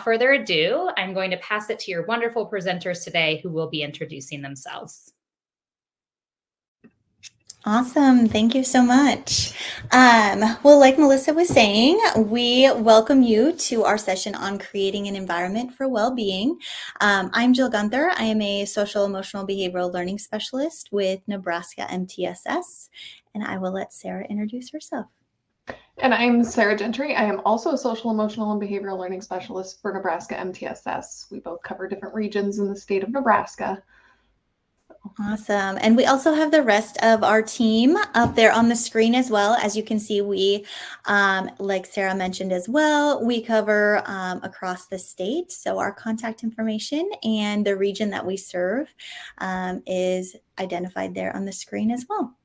without further ado, I'm going to pass it to your wonderful presenters today who will be introducing themselves. Awesome. Thank you so much. Well, like Melissa was saying, we welcome you to our session on creating an environment for well-being. I'm Jill Gunther. I am a social emotional behavioral learning specialist with Nebraska MTSS, and I will let Sarah introduce herself. And I'm Sarah Gentry. I am also a social emotional and behavioral learning specialist for Nebraska MTSS. We both cover different regions in the state of Nebraska. Awesome. And we also have the rest of our team up there on the screen as well. As you can see, we, like Sarah mentioned as well, we cover across the state. So our contact information and the region that we serve is identified there on the screen as well.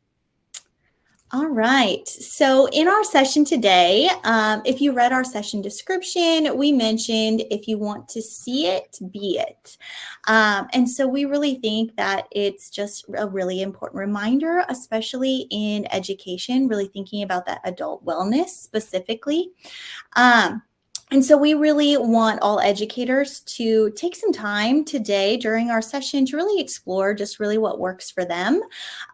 All right. So in our session today, if you read our session description, we mentioned if you want to see it, be it. And so we really think that it's just a really important reminder, especially in education, really thinking about that adult wellness specifically. And so we really want all educators to take some time today during our session to really explore just really what works for them.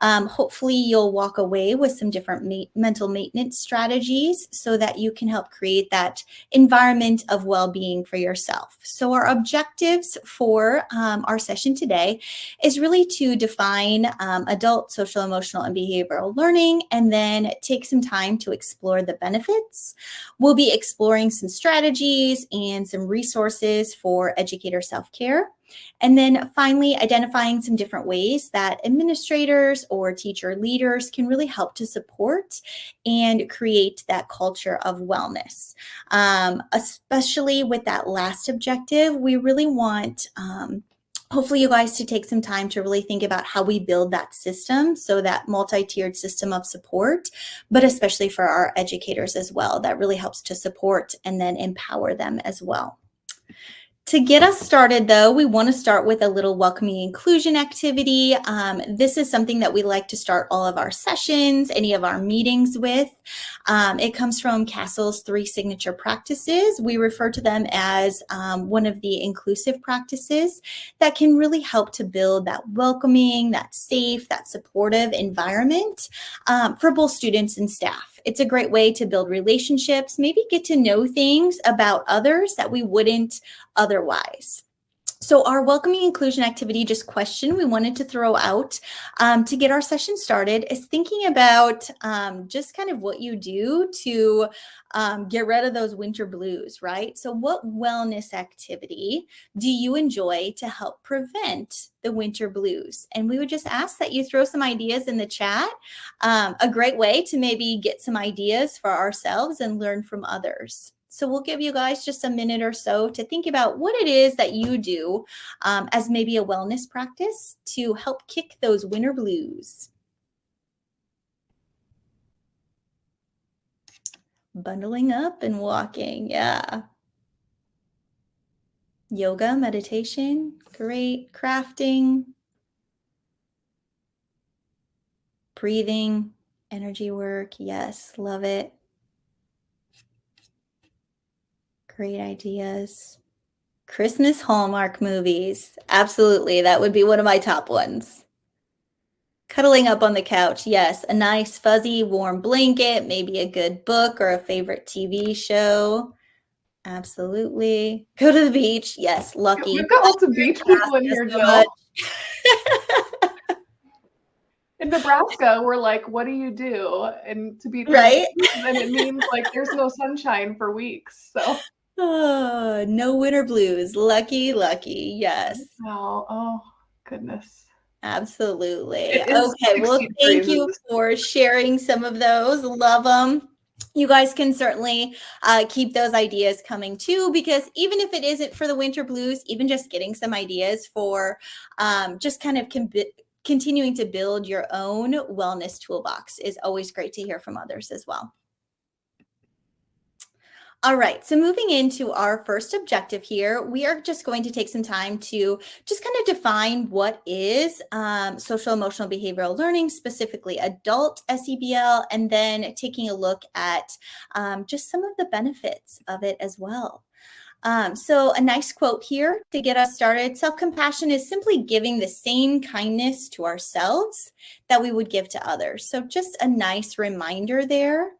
Hopefully you'll walk away with some different mental maintenance strategies so that you can help create that environment of well-being for yourself. So our objectives for our session today is really to define adult social, emotional, and behavioral learning, and then take some time to explore the benefits. We'll be exploring some strategies and some resources for educator self-care. And then finally, identifying some different ways that administrators or teacher leaders can really help to support and create that culture of wellness. Especially with that last objective, we really want hopefully you guys to take some time to really think about how we build that system, so that multi-tiered system of support, but especially for our educators as well, that really helps to support and then empower them as well. To get us started, though, we want to start with a little welcoming inclusion activity. This is something that we like to start all of our sessions, any of our meetings with. It comes from Castle's 3 signature practices. We refer to them as one of the inclusive practices that can really help to build that welcoming, that safe, that supportive environment for both students and staff. It's a great way to build relationships, maybe get to know things about others that we wouldn't otherwise. So our welcoming inclusion activity, just question we wanted to throw out to get our session started, is thinking about just kind of what you do to get rid of those winter blues, right? So what wellness activity do you enjoy to help prevent the winter blues? And we would just ask that you throw some ideas in the chat. A great way to maybe get some ideas for ourselves and learn from others. So we'll give you guys just a minute or so to think about what it is that you do as maybe a wellness practice to help kick those winter blues. Bundling up and walking, yeah. Yoga, meditation, great. Crafting, breathing, energy work, yes, love it. Great ideas. Christmas Hallmark movies. Absolutely. That would be one of my top ones. Cuddling up on the couch. Yes. A nice fuzzy warm blanket, maybe a good book or a favorite TV show. Absolutely. Go to the beach. Yes. Lucky. We've got lots of beach people in here, Jill. In Nebraska, we're like, what do you do? And to be right, and it means like there's no sunshine for weeks. So oh, no winter blues. Lucky, lucky. Yes. Oh goodness. Absolutely. Okay. Well, thank you for sharing some of those. Love them. You guys can certainly keep those ideas coming too, because even if it isn't for the winter blues, even just getting some ideas for just kind of continuing to build your own wellness toolbox is always great to hear from others as well. All right, so moving into our first objective here, we are just going to take some time to just kind of define what is social emotional behavioral learning, specifically adult SEBL, and then taking a look at just some of the benefits of it as well. So a nice quote here to get us started. Self-compassion is simply giving the same kindness to ourselves that we would give to others. So just a nice reminder there.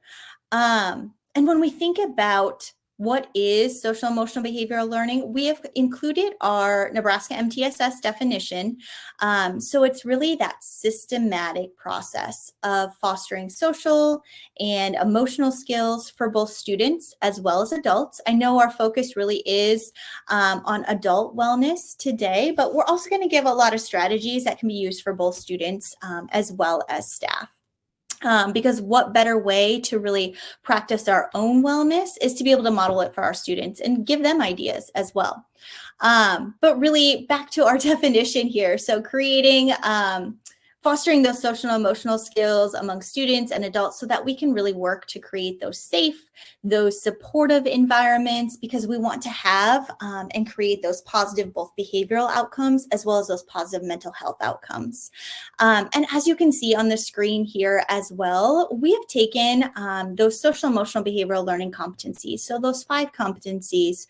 And when we think about what is social emotional behavioral learning, we have included our Nebraska MTSS definition. So it's really that systematic process of fostering social and emotional skills for both students as well as adults. I know our focus really is on adult wellness today, but we're also going to give a lot of strategies that can be used for both students as well as staff. Because what better way to really practice our own wellness is to be able to model it for our students and give them ideas as well. But really back to our definition here. So creating, fostering those social and emotional skills among students and adults so that we can really work to create those safe, those supportive environments, because we want to have and create those positive both behavioral outcomes as well as those positive mental health outcomes. And as you can see on the screen here as well, we have taken those social emotional behavioral learning competencies. So those 5 competencies,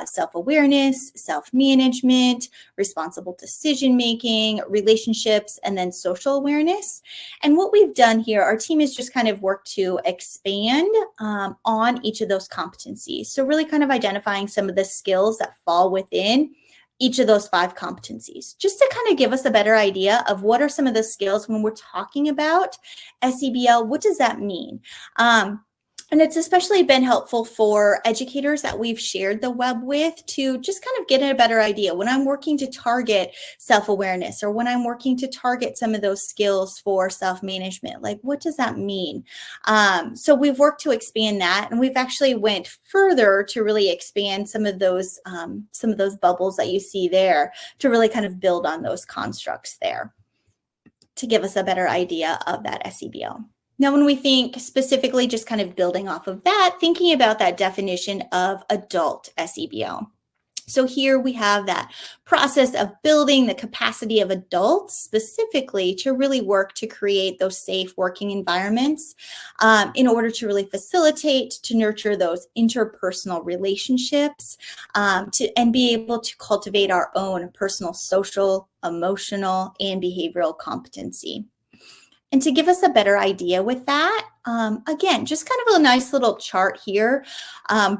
self-awareness, self-management, responsible decision-making, relationships, and then social awareness. And what we've done here, our team has just kind of worked to expand on each of those competencies. So really kind of identifying some of the skills that fall within each of those 5 competencies, just to kind of give us a better idea of what are some of the skills when we're talking about SEBL, what does that mean? And it's especially been helpful for educators that we've shared the web with to just kind of get a better idea when I'm working to target self-awareness or when I'm working to target some of those skills for self-management. Like, what does that mean? So we've worked to expand that, and we've actually went further to really expand some of those bubbles that you see there to really kind of build on those constructs there to give us a better idea of that SEBL. Now, when we think specifically just kind of building off of that, thinking about that definition of adult SEBL. So here we have that process of building the capacity of adults specifically to really work to create those safe working environments in order to really facilitate, to nurture those interpersonal relationships, and be able to cultivate our own personal, social, emotional, and behavioral competency. And to give us a better idea with that, again, just kind of a nice little chart here,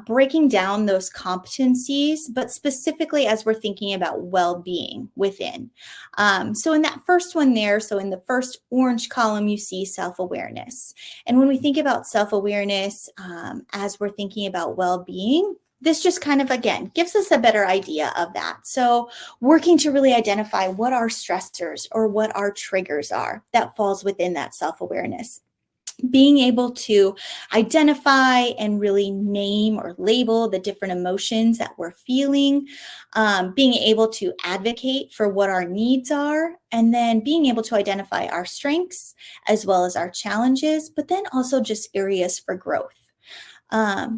breaking down those competencies, but specifically as we're thinking about well-being within. So in that first one there, so in the first orange column, you see self-awareness. And when we think about self-awareness, as we're thinking about well-being, this just kind of, again, gives us a better idea of that. So working to really identify what our stressors or what our triggers are that falls within that self-awareness. Being able to identify and really name or label the different emotions that we're feeling, being able to advocate for what our needs are, and then being able to identify our strengths as well as our challenges, but then also just areas for growth.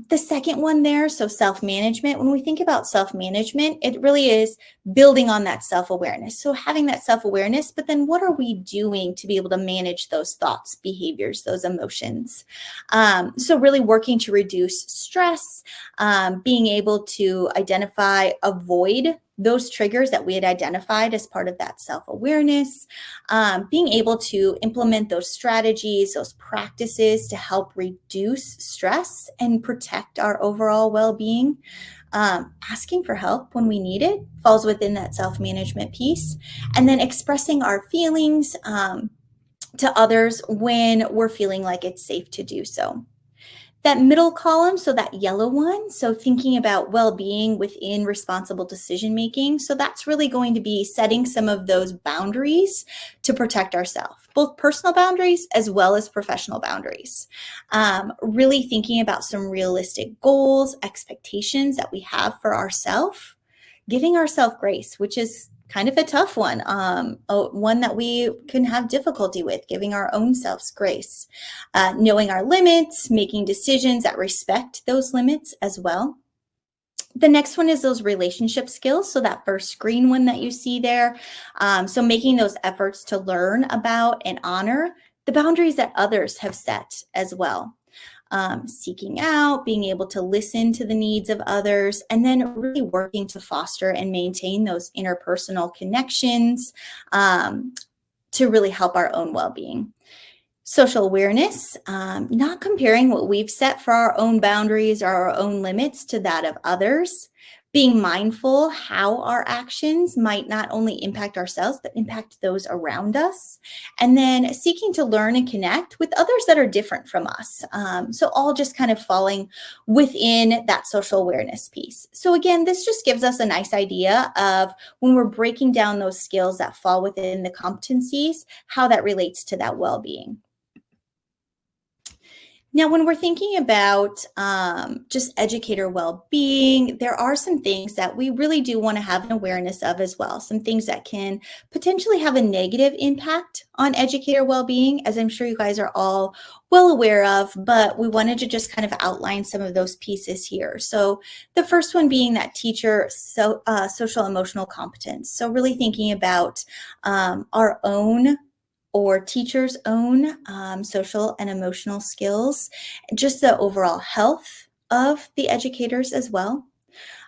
The second one there, so self-management, when we think about self-management, it really is building on that self-awareness. So having that self-awareness, but then what are we doing to be able to manage those thoughts, behaviors, those emotions? So really working to reduce stress, being able to identify, avoid those triggers that we had identified as part of that self-awareness, being able to implement those strategies, those practices to help reduce stress and protect our overall well-being. Asking for help when we need it falls within that self-management piece. And then expressing our feelings to others when we're feeling like it's safe to do so. That middle column, so that yellow one, so thinking about well-being within responsible decision-making. So that's really going to be setting some of those boundaries to protect ourselves, both personal boundaries as well as professional boundaries. Really thinking about some realistic goals, expectations that we have for ourselves, giving ourselves grace, which is kind of a tough one, one that we can have difficulty with, giving our own selves grace, knowing our limits, making decisions that respect those limits as well. The next one is those relationship skills. So that first green one that you see there. So making those efforts to learn about and honor the boundaries that others have set as well. seeking out, being able to listen to the needs of others, and then really working to foster and maintain those interpersonal connections to really help our own well-being. Social awareness, not comparing what we've set for our own boundaries or our own limits to that of others, being mindful how our actions might not only impact ourselves, but impact those around us, and then seeking to learn and connect with others that are different from us. So all just kind of falling within that social awareness piece. So again, this just gives us a nice idea of when we're breaking down those skills that fall within the competencies, how that relates to that well-being. Now, when we're thinking about just educator well-being, there are some things that we really do want to have an awareness of as well. Some things that can potentially have a negative impact on educator well-being, as I'm sure you guys are all well aware of, but we wanted to just kind of outline some of those pieces here. So the first one being that teacher social emotional competence. So really thinking about our own or teachers' own social and emotional skills, just the overall health of the educators as well.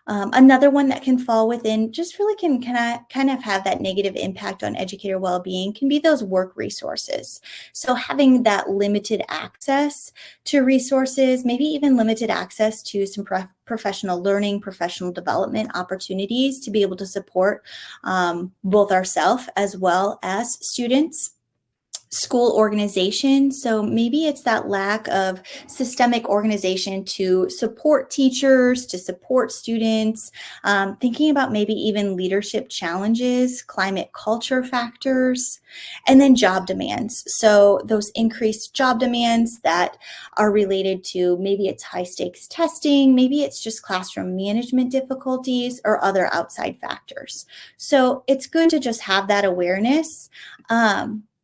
Another one that can fall within, just really can kind of have that negative impact on educator well-being, can be those work resources. So having that limited access to resources, maybe even limited access to some professional learning, professional development opportunities to be able to support both ourselves as well as students. School organization. So maybe it's that lack of systemic organization to support teachers, to support students, thinking about maybe even leadership challenges, climate culture factors, and then job demands. So those increased job demands that are related to maybe it's high stakes testing, maybe it's just classroom management difficulties or other outside factors. So it's good to just have that awareness.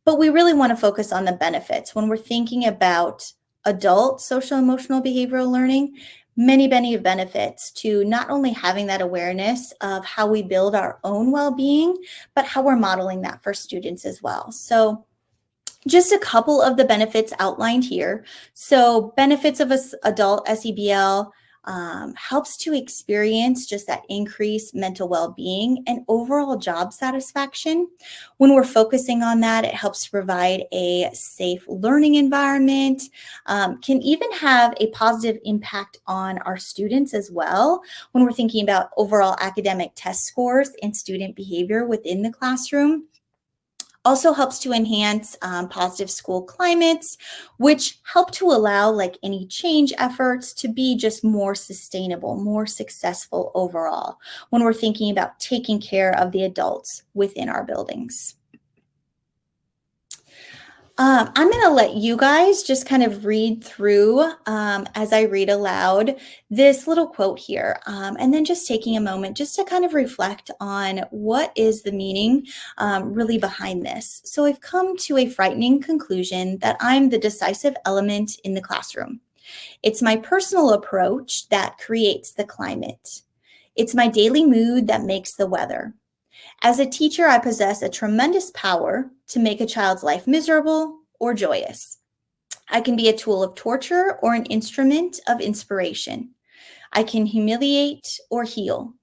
But we really want to focus on the benefits. When we're thinking about adult social emotional behavioral learning, many benefits to not only having that awareness of how we build our own well-being, but how we're modeling that for students as well. So just a couple of the benefits outlined here. So benefits of adult SEBL, helps to experience just that increased mental well-being and overall job satisfaction. When we're focusing on that, it helps to provide a safe learning environment, can even have a positive impact on our students as well when we're thinking about overall academic test scores and student behavior within the classroom. Also helps to enhance positive school climates, which help to allow like any change efforts to be just more sustainable, more successful overall when we're thinking about taking care of the adults within our buildings. I'm going to let you guys just kind of read through as I read aloud this little quote here, and then just taking a moment just to kind of reflect on what is the meaning really behind this. So I've come to a frightening conclusion that I'm the decisive element in the classroom. It's my personal approach that creates the climate. It's my daily mood that makes the weather. As a teacher, I possess a tremendous power to make a child's life miserable or joyous. I can be a tool of torture or an instrument of inspiration. I can humiliate or heal.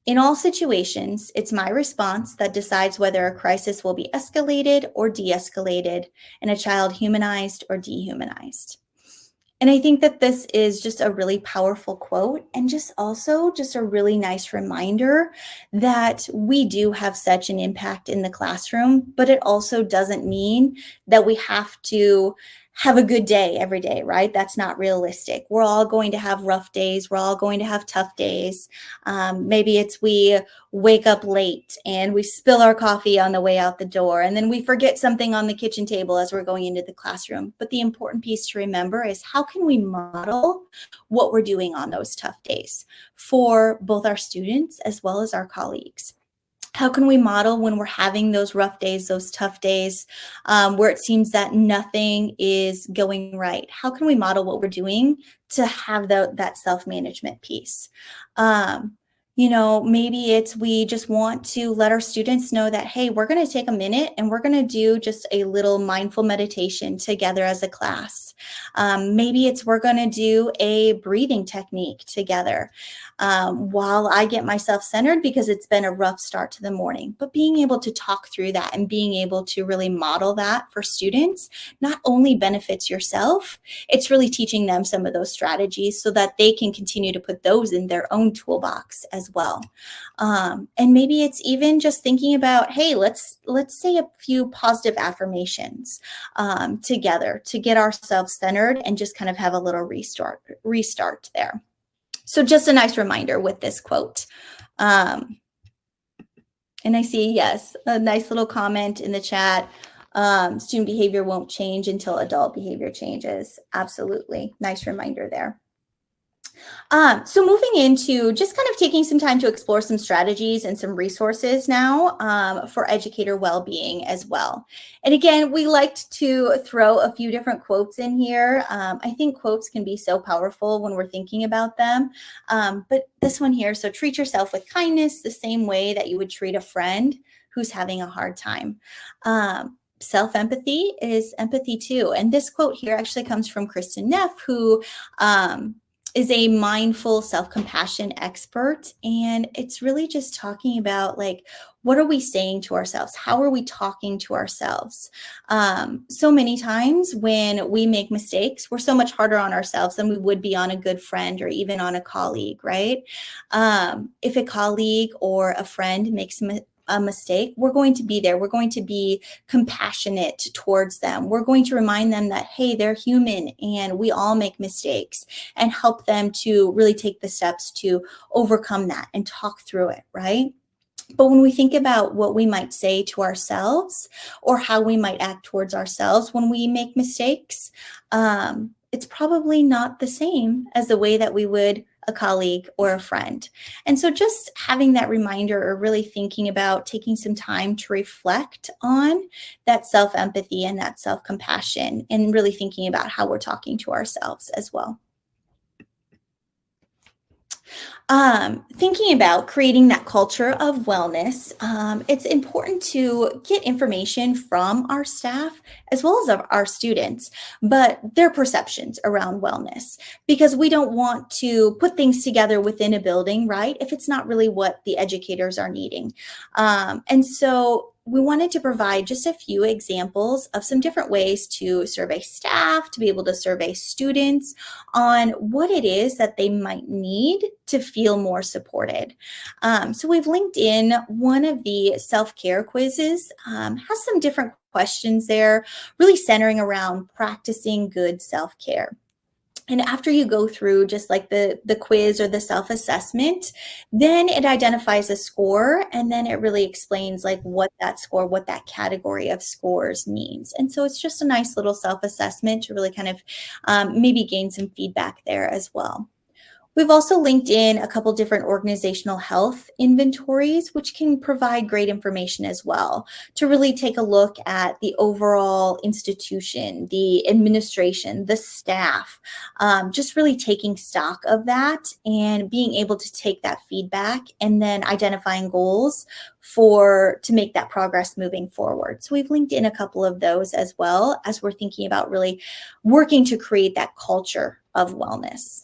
In all situations, it's my response that decides whether a crisis will be escalated or de-escalated and a child humanized or dehumanized. And I think that this is just a really powerful quote and just also just a really nice reminder that we do have such an impact in the classroom, but it also doesn't mean that we have to have a good day every day, right? That's not realistic. We're all going to have rough days. We're all going to have tough days. Maybe it's we wake up late and we spill our coffee on the way out the door, and then we forget something on the kitchen table as we're going into the classroom. But the important piece to remember is how can we model what we're doing on those tough days for both our students as well as our colleagues? How can we model when we're having those rough days, those tough days, where it seems that nothing is going right? How can we model what we're doing to have that self-management piece? Maybe it's we just want to let our students know that, hey, we're going to take a minute and we're going to do just a little mindful meditation together as a class. Maybe it's we're going to do a breathing technique together while I get myself centered because it's been a rough start to the morning. But being able to talk through that and being able to really model that for students not only benefits yourself, it's really teaching them some of those strategies so that they can continue to put those in their own toolbox as well. And maybe it's even just thinking about, hey, let's say a few positive affirmations together to get ourselves centered and just kind of have a little restart there. So just a nice reminder with this quote. And I see, yes, a nice little comment in the chat. Student behavior won't change until adult behavior changes. Absolutely. Nice reminder there. So moving into just kind of taking some time to explore some strategies and some resources now for educator well-being as well. And again, we liked to throw a few different quotes in here. I think quotes can be so powerful when we're thinking about them. But this one here, so treat yourself with kindness the same way that you would treat a friend who's having a hard time. Self-empathy is empathy too. And this quote here actually comes from Kristen Neff, who is a mindful self-compassion expert. And it's really just talking about like, what are we saying to ourselves? How are we talking to ourselves? So many times when we make mistakes, we're so much harder on ourselves than we would be on a good friend or even on a colleague, right? If a colleague or a friend makes a mistake, we're going to be there. We're going to be compassionate towards them. We're going to remind them that, hey, they're human and we all make mistakes, and help them to really take the steps to overcome that and talk through it, right? But when we think about what we might say to ourselves or how we might act towards ourselves when we make mistakes, it's probably not the same as the way that we would a colleague or a friend. And so just having that reminder or really thinking about taking some time to reflect on that self-empathy and that self-compassion and really thinking about how we're talking to ourselves as well. Thinking about creating that culture of wellness, it's important to get information from our staff as well as our students, but their perceptions around wellness, because we don't want to put things together within a building, right, if it's not really what the educators are needing. And so we wanted to provide just a few examples of some different ways to survey staff, to be able to survey students on what it is that they might need to feel more supported. So we've linked in one of the self-care quizzes, has some different questions there, really centering around practicing good self-care. And after you go through just like the quiz or the self-assessment, then it identifies a score, and then it really explains like what that score, what that category of scores means. And so it's just a nice little self-assessment to really kind of maybe gain some feedback there as well. We've also linked in a couple different organizational health inventories, which can provide great information as well to really take a look at the overall institution, the administration, the staff, just really taking stock of that and being able to take that feedback and then identifying goals to make that progress moving forward. So we've linked in a couple of those as well as we're thinking about really working to create that culture of wellness.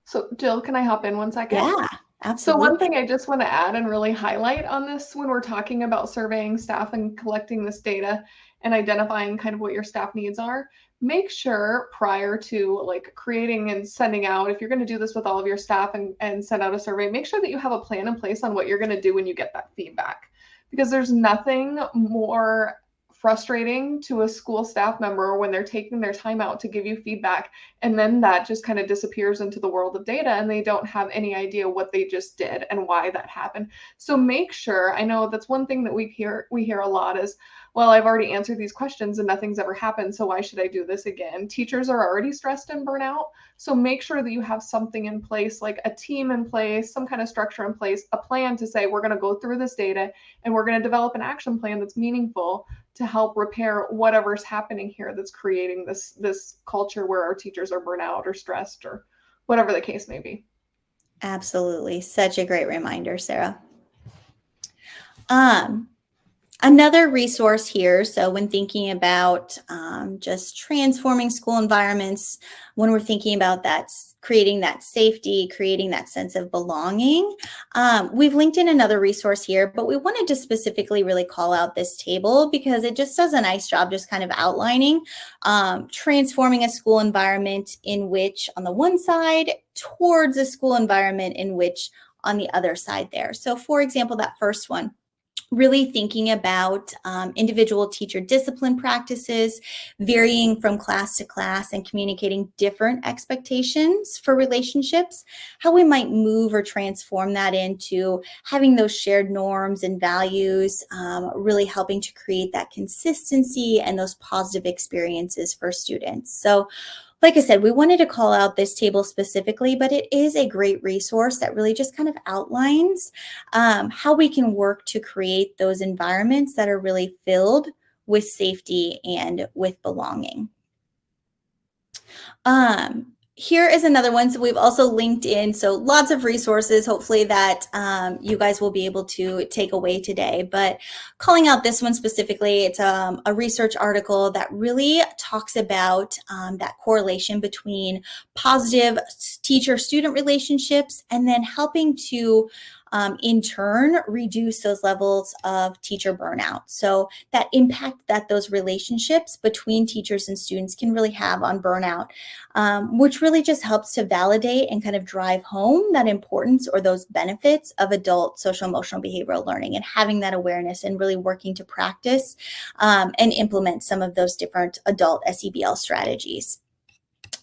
So Jill, can I hop in 1 second? Yeah, absolutely. So one thing I just want to add and really highlight on this when we're talking about surveying staff and collecting this data and identifying kind of what your staff needs are, make sure prior to like creating and sending out, if you're going to do this with all of your staff and send out a survey, make sure that you have a plan in place on what you're going to do when you get that feedback. Because there's nothing more frustrating to a school staff member when they're taking their time out to give you feedback, and then that just kind of disappears into the world of data and they don't have any idea what they just did and why that happened. So make sure, I know that's one thing that we hear a lot is, well, I've already answered these questions and nothing's ever happened, so why should I do this again? Teachers are already stressed and burnout, so make sure that you have something in place, like a team in place, some kind of structure in place, a plan to say, we're going to go through this data and we're going to develop an action plan that's meaningful to help repair whatever's happening here that's creating this culture where our teachers are burnt out or stressed or whatever the case may be. Absolutely. Such a great reminder, Sarah. Another resource here, so when thinking about just transforming school environments, when we're thinking about that, creating that safety, creating that sense of belonging, we've linked in another resource here, but we wanted to specifically really call out this table because it just does a nice job just kind of outlining transforming a school environment in which on the one side towards a school environment in which on the other side there. So for example, that first one, really thinking about individual teacher discipline practices, varying from class to class and communicating different expectations for relationships, how we might move or transform that into having those shared norms and values, really helping to create that consistency and those positive experiences for students. So like I said, we wanted to call out this table specifically, but it is a great resource that really just kind of outlines how we can work to create those environments that are really filled with safety and with belonging. Here is another one. So we've also linked in, so lots of resources, hopefully that you guys will be able to take away today. But calling out this one specifically, it's a research article that really talks about that correlation between positive teacher-student relationships and then helping to in turn, reduce those levels of teacher burnout. So that impact that those relationships between teachers and students can really have on burnout, which really just helps to validate and kind of drive home that importance or those benefits of adult social emotional behavioral learning and having that awareness and really working to practice and implement some of those different adult SEBL strategies.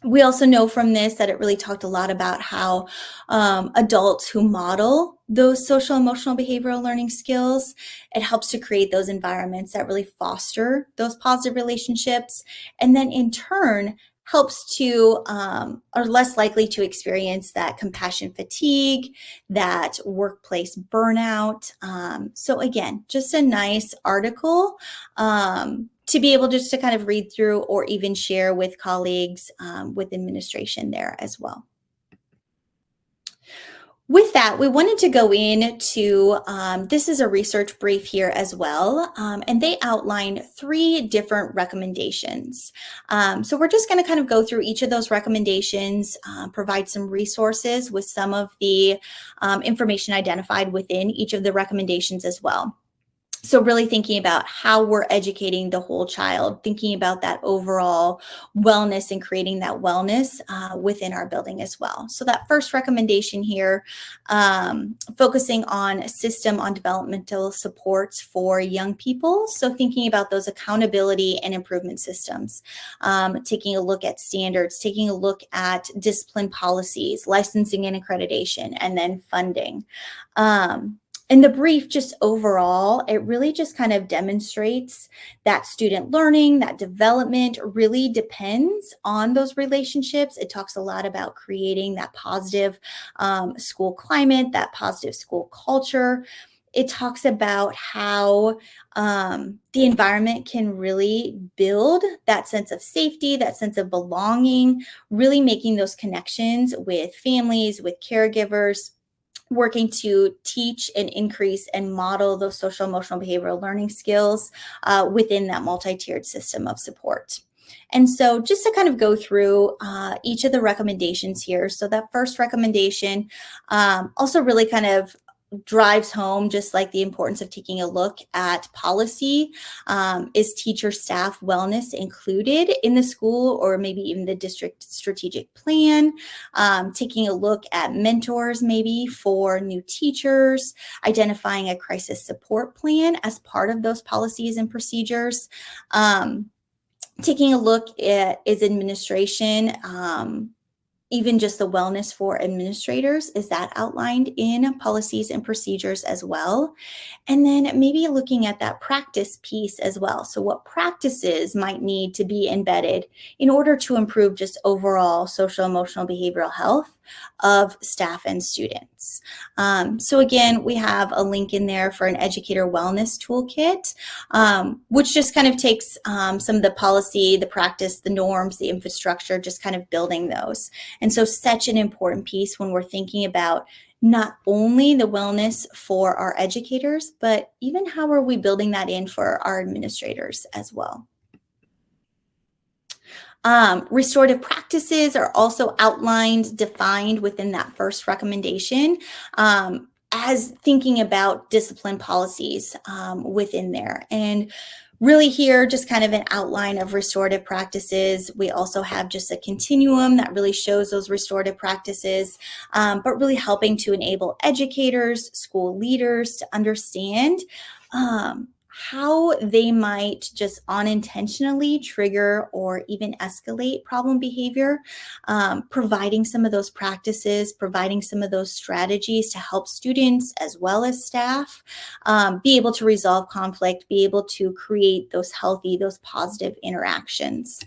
We also know from this that it really talked a lot about how adults who model those social emotional behavioral learning skills, it helps to create those environments that really foster those positive relationships, and then in turn helps to are less likely to experience that compassion fatigue, that workplace burnout. So again, just a nice article to be able just to kind of read through or even share with colleagues with administration there as well. With that, we wanted to go into, this is a research brief here as well, and they outline 3 different recommendations. So we're just going to kind of go through each of those recommendations, provide some resources with some of the information identified within each of the recommendations as well. So really thinking about how we're educating the whole child, thinking about that overall wellness and creating that wellness within our building as well. So that first recommendation here, focusing on a system on developmental supports for young people. So thinking about those accountability and improvement systems, taking a look at standards, taking a look at discipline policies, licensing and accreditation, and then funding. In the brief, just overall, it really just kind of demonstrates that student learning, that development really depends on those relationships. It talks a lot about creating that positive school climate, that positive school culture. It talks about how the environment can really build that sense of safety, that sense of belonging, really making those connections with families, with caregivers, working to teach and increase and model those social emotional behavioral learning skills within that multi-tiered system of support. And so just to kind of go through each of the recommendations here. So that first recommendation also really kind of drives home just like the importance of taking a look at policy. Is teacher staff wellness included in the school or maybe even the district strategic plan? Taking a look at mentors maybe for new teachers, identifying a crisis support plan as part of those policies and procedures. Taking a look at is administration, even just the wellness for administrators, is that outlined in policies and procedures as well? And then maybe looking at that practice piece as well. So what practices might need to be embedded in order to improve just overall social emotional behavioral health of staff and students. So again, we have a link in there for an educator wellness toolkit, which just kind of takes some of the policy, the practice, the norms, the infrastructure, just kind of building those. And so such an important piece when we're thinking about not only the wellness for our educators, but even how are we building that in for our administrators as well. Restorative practices are also outlined, defined within that first recommendation, as thinking about discipline policies within there. And really here, just kind of an outline of restorative practices. We also have just a continuum that really shows those restorative practices, but really helping to enable educators, school leaders to understand how they might just unintentionally trigger or even escalate problem behavior, providing some of those practices, providing some of those strategies to help students as well as staff be able to resolve conflict, be able to create those healthy, those positive interactions.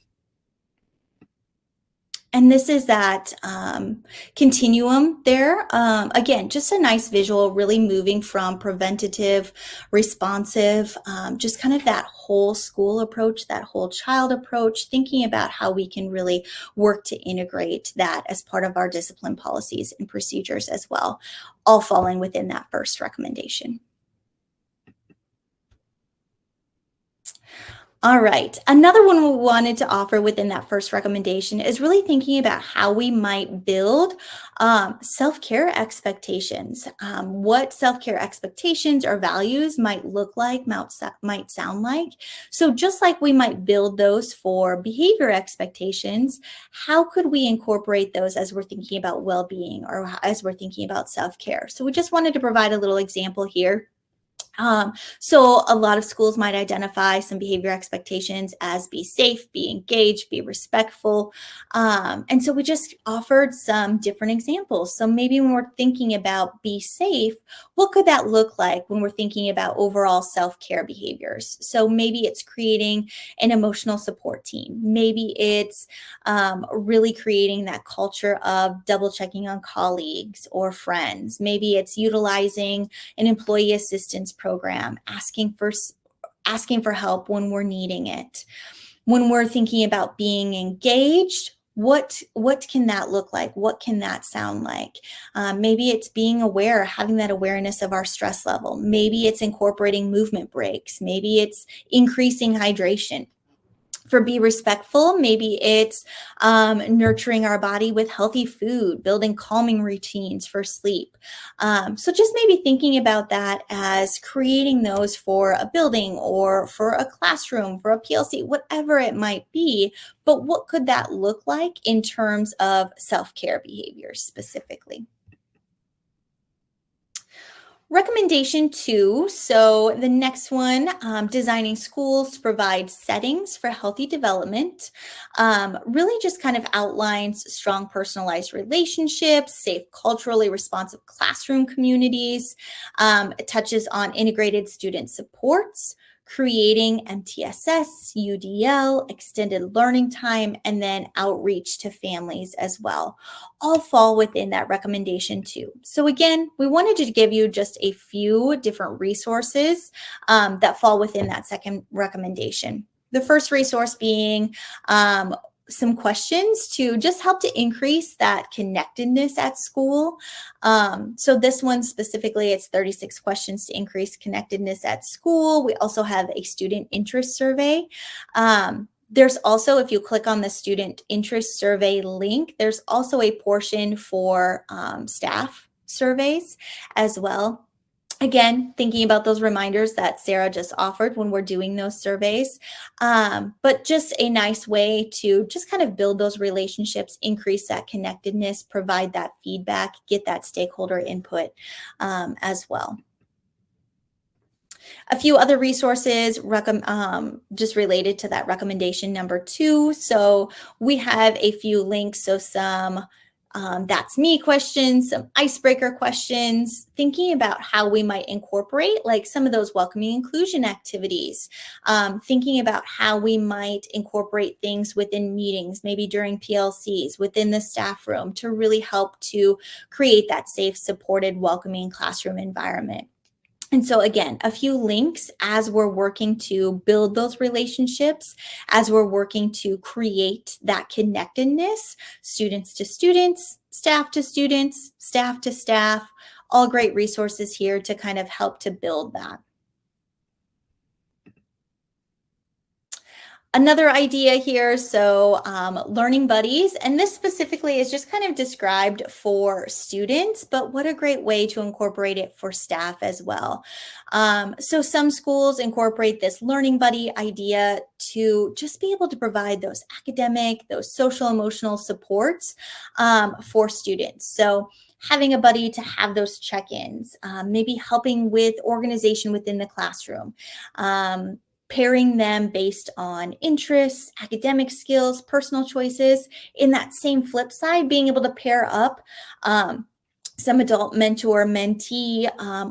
And this is that continuum there. Again, just a nice visual, really moving from preventative, responsive, just kind of that whole school approach, that whole child approach, thinking about how we can really work to integrate that as part of our discipline policies and procedures as well, all falling within that first recommendation. All right. Another one we wanted to offer within that first recommendation is really thinking about how we might build self-care expectations, what self-care expectations or values might look like, might sound like. So just like we might build those for behavior expectations, how could we incorporate those as we're thinking about well-being or as we're thinking about self-care? So we just wanted to provide a little example here. So a lot of schools might identify some behavior expectations as be safe, be engaged, be respectful. And so we just offered some different examples. So maybe when we're thinking about be safe, what could that look like when we're thinking about overall self-care behaviors? So maybe it's creating an emotional support team. Maybe it's really creating that culture of double checking on colleagues or friends. Maybe it's utilizing an employee assistance program, asking for help when we're needing it. When we're thinking about being engaged, what can that look like? What can that sound like? Maybe it's being aware, having that awareness of our stress level. Maybe it's incorporating movement breaks. Maybe it's increasing hydration. For be respectful, maybe it's nurturing our body with healthy food, building calming routines for sleep. So just maybe thinking about that as creating those for a building or for a classroom, for a PLC, whatever it might be. But what could that look like in terms of self-care behaviors specifically? Recommendation 2, so the next one, designing schools to provide settings for healthy development, really just kind of outlines strong personalized relationships, safe culturally responsive classroom communities. It touches on integrated student supports, creating MTSS, UDL, extended learning time, and then outreach to families as well. All fall within that recommendation too. So again, we wanted to give you just a few different resources that fall within that second recommendation. The first resource being some questions to just help to increase that connectedness at school. So this one specifically, it's 36 questions to increase connectedness at school. We also have a student interest survey. There's also, if you click on the student interest survey link, there's also a portion for staff surveys as well. Again, thinking about those reminders that Sarah just offered when we're doing those surveys, but just a nice way to just kind of build those relationships, increase that connectedness, provide that feedback, get that stakeholder input as well. A few other resources just related to that recommendation number 2. So we have a few links, so some that's me questions, some icebreaker questions, thinking about how we might incorporate like some of those welcoming inclusion activities, thinking about how we might incorporate things within meetings, maybe during PLCs, within the staff room to really help to create that safe, supported, welcoming classroom environment. And so again, a few links as we're working to build those relationships, as we're working to create that connectedness, students to students, staff to students, staff to staff, all great resources here to kind of help to build that. Another idea here, so learning buddies, and this specifically is just kind of described for students, but what a great way to incorporate it for staff as well. So some schools incorporate this learning buddy idea to just be able to provide those academic, those social emotional supports for students. So having a buddy to have those check-ins, maybe helping with organization within the classroom, pairing them based on interests, academic skills, personal choices. In that same flip side, being able to pair up some adult mentor, mentee,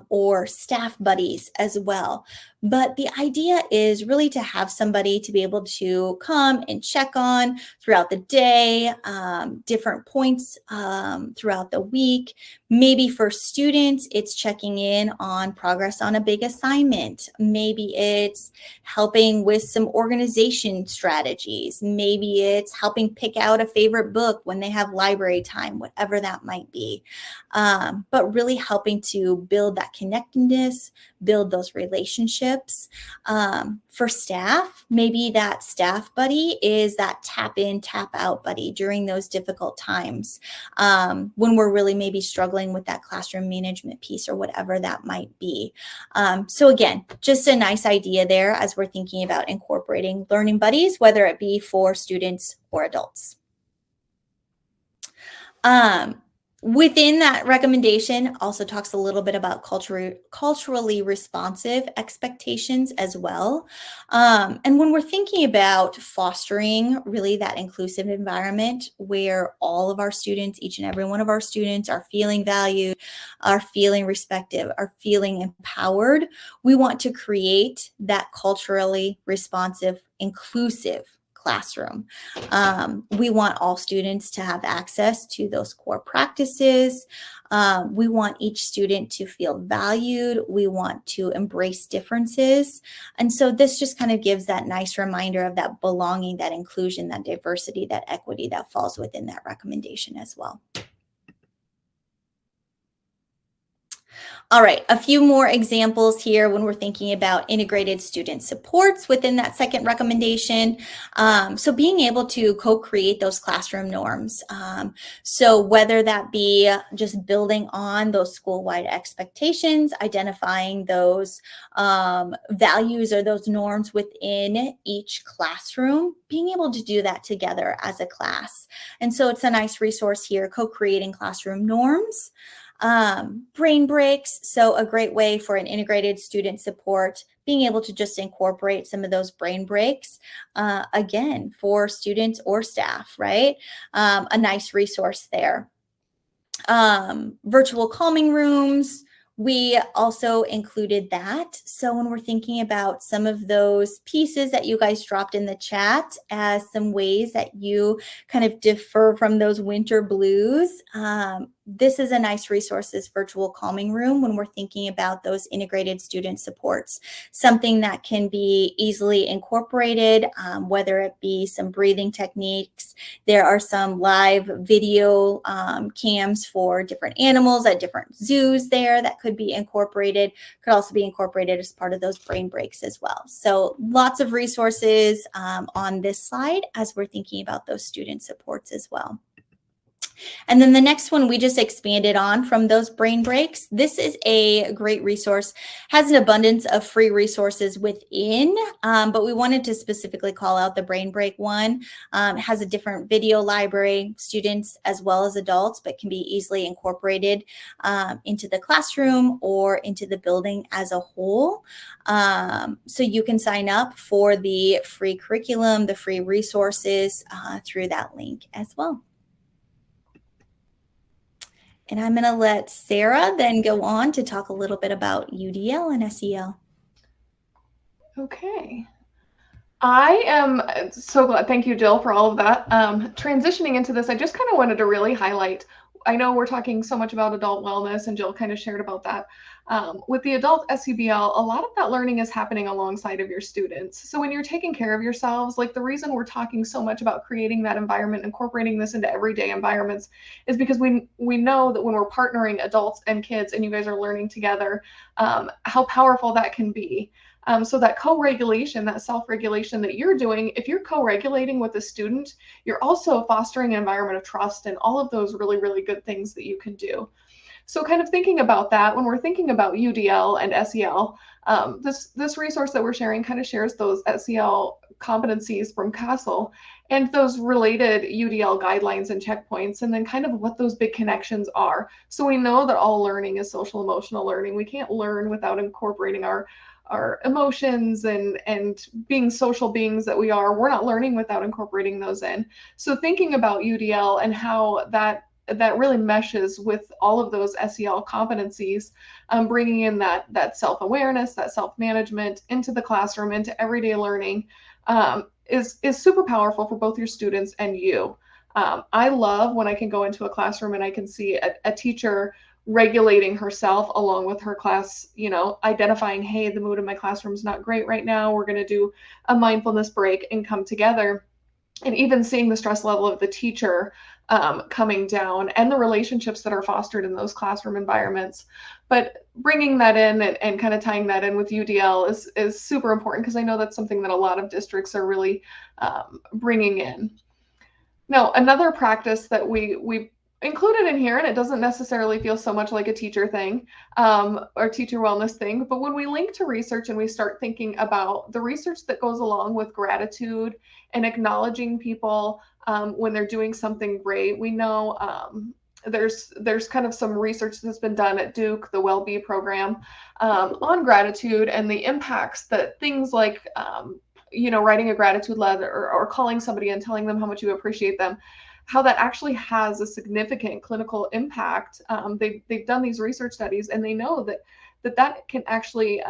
or staff buddies as well. But the idea is really to have somebody to be able to come and check on throughout the day, different points throughout the week. Maybe for students, it's checking in on progress on a big assignment. Maybe it's helping with some organization strategies. Maybe it's helping pick out a favorite book when they have library time, whatever that might be. But really helping to build that connectedness, build those relationships. For staff, maybe that staff buddy is that tap in, tap out buddy during those difficult times when we're really maybe struggling with that classroom management piece or whatever that might be. So again, just a nice idea there as we're thinking about incorporating learning buddies, whether it be for students or adults. Within that recommendation also talks a little bit about culturally responsive expectations as well. And when we're thinking about fostering really that inclusive environment where all of our students, each and every one of our students are feeling valued, are feeling respected, are feeling empowered, we want to create that culturally responsive, inclusive classroom. We want all students to have access to those core practices. We want each student to feel valued. We want to embrace differences. And so this just kind of gives that nice reminder of that belonging, that inclusion, that diversity, that equity that falls within that recommendation as well. All right, a few more examples here when we're thinking about integrated student supports within that second recommendation. So being able to co-create those classroom norms. So whether that be just building on those school-wide expectations, identifying those values or those norms within each classroom, being able to do that together as a class. And so it's a nice resource here, co-creating classroom norms. Brain breaks, so a great way for an integrated student support, being able to just incorporate some of those brain breaks, again, for students or staff, right? A nice resource there. Virtual calming rooms, we also included that. So when we're thinking about some of those pieces that you guys dropped in the chat as some ways that you kind of differ from those winter blues, this is a nice resource, this virtual calming room, when we're thinking about those integrated student supports, something that can be easily incorporated, whether it be some breathing techniques. There are some live video cams for different animals at different zoos there that could be incorporated, could also be incorporated as part of those brain breaks as well. So lots of resources on this slide as we're thinking about those student supports as well. And then the next one we just expanded on from those brain breaks. This is a great resource, has an abundance of free resources within, but we wanted to specifically call out the brain break one. It has a different video library, students as well as adults, but can be easily incorporated into the classroom or into the building as a whole. So you can sign up for the free curriculum, the free resources through that link as well. And I'm going to let Sarah then go on to talk a little bit about UDL and SEL. Okay. I am so glad. Thank you, Jill, for all of that. Transitioning into this, I just kind of wanted to really highlight I know we're talking so much about adult wellness, and Jill kind of shared about that. With the adult SEBL, a lot of that learning is happening alongside of your students. So when you're taking care of yourselves, like the reason we're talking so much about creating that environment, incorporating this into everyday environments, is because we know that when we're partnering adults and kids and you guys are learning together, how powerful that can be. So that co-regulation, that self-regulation that you're doing, if you're co-regulating with a student, you're also fostering an environment of trust and all of those really, really good things that you can do. So kind of thinking about that, when we're thinking about UDL and SEL, this resource that we're sharing kind of shares those SEL competencies from CASEL and those related UDL guidelines and checkpoints, and then kind of what those big connections are. So we know that all learning is social emotional learning. We can't learn without incorporating our emotions and being social beings that we are. We're not learning without incorporating those in. So thinking about UDL and how that really meshes with all of those SEL competencies, bringing in that self-awareness, that self-management into the classroom, into everyday learning, is super powerful for both your students and you. I love when I can go into a classroom and I can see a teacher regulating herself along with her class, identifying, hey, the mood in my classroom is not great right now. We're going to do a mindfulness break and come together. And even seeing the stress level of the teacher coming down and the relationships that are fostered in those classroom environments. But bringing that in and kind of tying that in with UDL is super important, because I know that's something that a lot of districts are really bringing in. Now, another practice that we included in here, and it doesn't necessarily feel so much like a teacher thing or teacher wellness thing, but when we link to research and we start thinking about the research that goes along with gratitude and acknowledging people when they're doing something great, we know there's kind of some research that's been done at Duke, the WellBe program, on gratitude and the impacts that things like writing a gratitude letter or calling somebody and telling them how much you appreciate them, how that actually has a significant clinical impact. They've done these research studies, and they know that can actually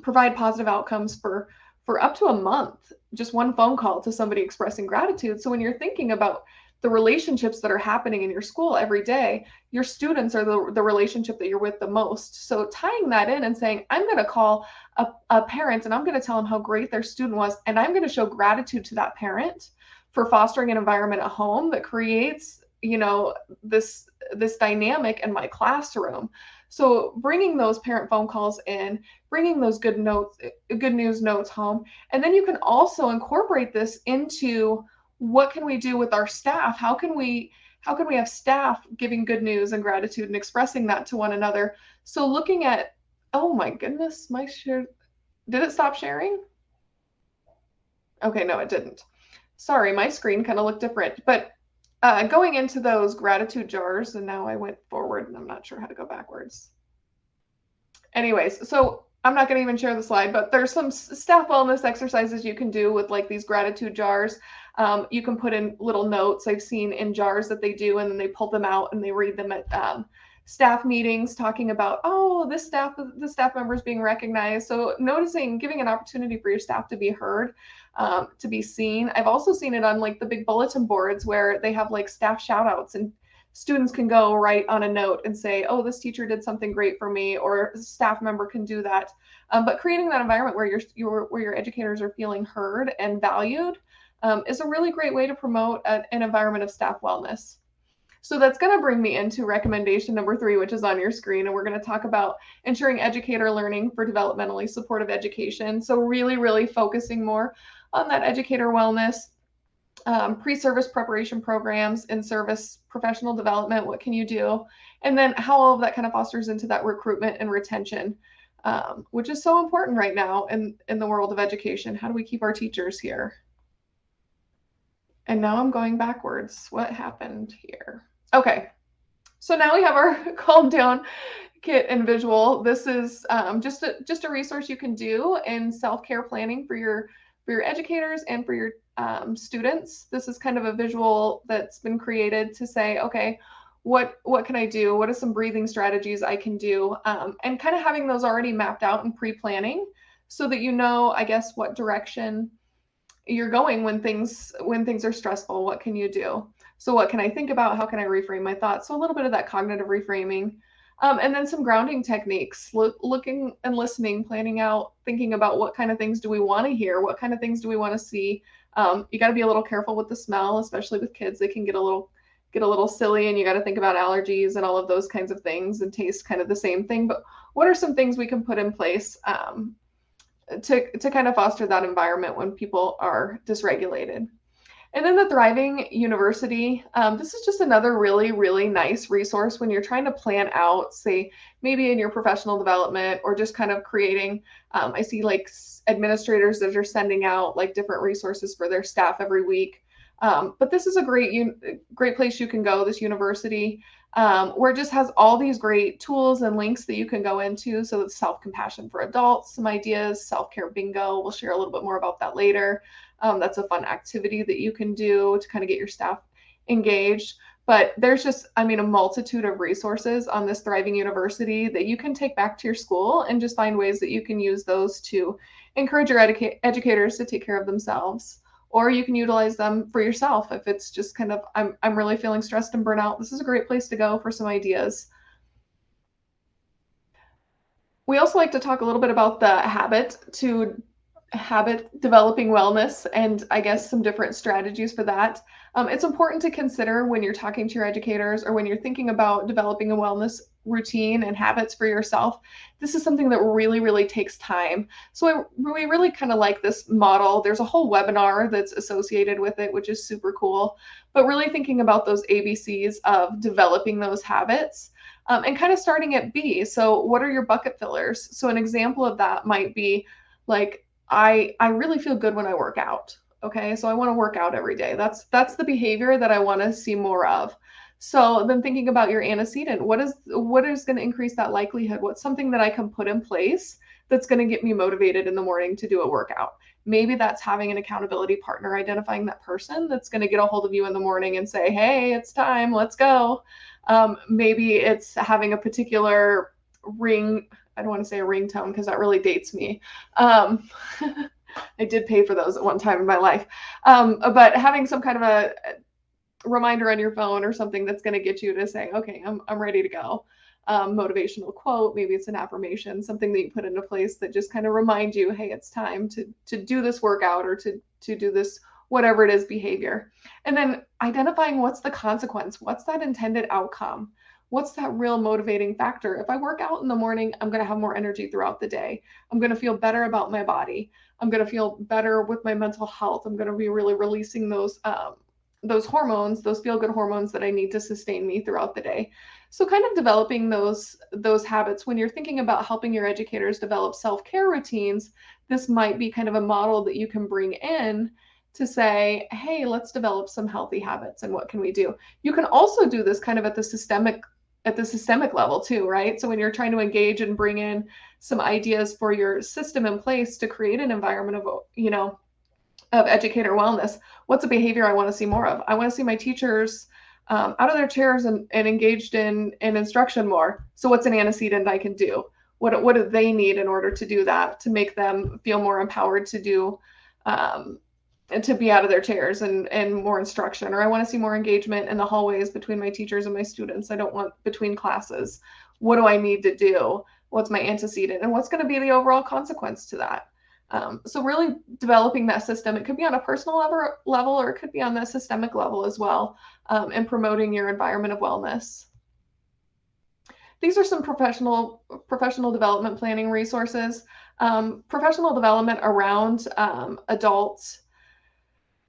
provide positive outcomes for up to a month, just one phone call to somebody expressing gratitude. So when you're thinking about the relationships that are happening in your school every day, your students are the relationship that you're with the most. So tying that in and saying, I'm going to call a parent and I'm going to tell them how great their student was, and I'm going to show gratitude to that parent for fostering an environment at home that creates, this dynamic in my classroom. So bringing those parent phone calls in, bringing those good news notes home, and then you can also incorporate this into what can we do with our staff? How can we have staff giving good news and gratitude and expressing that to one another? So looking at, oh my goodness, did it stop sharing? Okay, no, it didn't. Sorry, my screen kind of looked different, but going into those gratitude jars, and now I went forward and I'm not sure how to go backwards. Anyways, so I'm not going to even share the slide, but there's some staff wellness exercises you can do with like these gratitude jars. You can put in little notes I've seen in jars that they do, and then they pull them out and they read them at staff meetings, talking about, oh, the staff member is being recognized. So noticing, giving an opportunity for your staff to be heard, to be seen. I've also seen it on like the big bulletin boards where they have like staff shout outs, and students can go write on a note and say, oh, this teacher did something great for me, or a staff member can do that. But creating that environment where your educators are feeling heard and valued is a really great way to promote an environment of staff wellness. So that's going to bring me into recommendation number 3, which is on your screen. And we're going to talk about ensuring educator learning for developmentally supportive education. So really, really focusing more on that educator wellness, pre-service preparation programs, in-service professional development. What can you do? And then how all of that kind of fosters into that recruitment and retention, which is so important right now in the world of education. How do we keep our teachers here? And now I'm going backwards. What happened here? Okay, so now we have our Calm Down kit and visual. This is just a resource you can do in self-care planning for your educators and for your students. This is kind of a visual that's been created to say, okay, what can I do? What are some breathing strategies I can do? And kind of having those already mapped out and pre-planning so that you know, I guess, what direction you're going when things are stressful. What can you do? So what can I think about? How can I reframe my thoughts? So a little bit of that cognitive reframing. And then some grounding techniques, looking and listening, planning out, thinking about what kind of things do we want to hear? What kind of things do we want to see? You got to be a little careful with the smell, especially with kids. They can get a little silly, and you got to think about allergies and all of those kinds of things, and taste kind of the same thing. But what are some things we can put in place to kind of foster that environment when people are dysregulated? And then the Thriving University, this is just another really, really nice resource when you're trying to plan out, say, maybe in your professional development, or just kind of creating, I see like administrators that are sending out like different resources for their staff every week. But this is a great place you can go, this university, where it just has all these great tools and links that you can go into. So it's self-compassion for adults, some ideas, self-care bingo. We'll share a little bit more about that later. That's a fun activity that you can do to kind of get your staff engaged. But there's just, I mean, a multitude of resources on this Thriving University that you can take back to your school and just find ways that you can use those to encourage your educators to take care of themselves. Or you can utilize them for yourself if it's just kind of, I'm really feeling stressed and burnout. This is a great place to go for some ideas. We also like to talk a little bit about the habit developing wellness, and I guess some different strategies for that. It's important to consider when you're talking to your educators, or when you're thinking about developing a wellness routine and habits for yourself. This is something that really, really takes time. So we really kind of like this model. There's a whole webinar that's associated with it, which is super cool. But really thinking about those ABCs of developing those habits. And kind of starting at B. So what are your bucket fillers? So an example of that might be like, I really feel good when I work out. Okay, so I want to work out every day. That's the behavior that I want to see more of. So then thinking about your antecedent, what is going to increase that likelihood? What's something that I can put in place that's going to get me motivated in the morning to do a workout? Maybe that's having an accountability partner, identifying that person that's going to get a hold of you in the morning and say, hey, it's time, let's go. Maybe it's having a particular ring. I don't want to say a ringtone because that really dates me. I did pay for those at one time in my life. But having some kind of a reminder on your phone or something that's going to get you to say, okay, I'm ready to go. Motivational quote, maybe it's an affirmation, something that you put into place that just kind of reminds you, hey, it's time to do this workout, or to do this, whatever it is, behavior. And then identifying what's the consequence, what's that intended outcome. What's that real motivating factor? If I work out in the morning, I'm going to have more energy throughout the day. I'm going to feel better about my body. I'm going to feel better with my mental health. I'm going to be really releasing those hormones, those feel-good hormones that I need to sustain me throughout the day. So kind of developing those habits. When you're thinking about helping your educators develop self-care routines, this might be kind of a model that you can bring in to say, hey, let's develop some healthy habits, and what can we do? You can also do this kind of at the systemic level too, right? So when you're trying to engage and bring in some ideas for your system in place to create an environment of educator wellness, what's a behavior I want to see more of? I want to see my teachers out of their chairs and engaged in instruction more. So what's an antecedent I can do? What do they need in order to do that, to make them feel more empowered to do and to be out of their chairs and more instruction? Or I want to see more engagement in the hallways between my teachers and my students. I don't want between classes. What do I need to do? What's my antecedent? And what's going to be the overall consequence to that? So really developing that system. It could be on a personal level, or it could be on that systemic level as well, and promoting your environment of wellness. These are some professional development planning resources. Professional development around adult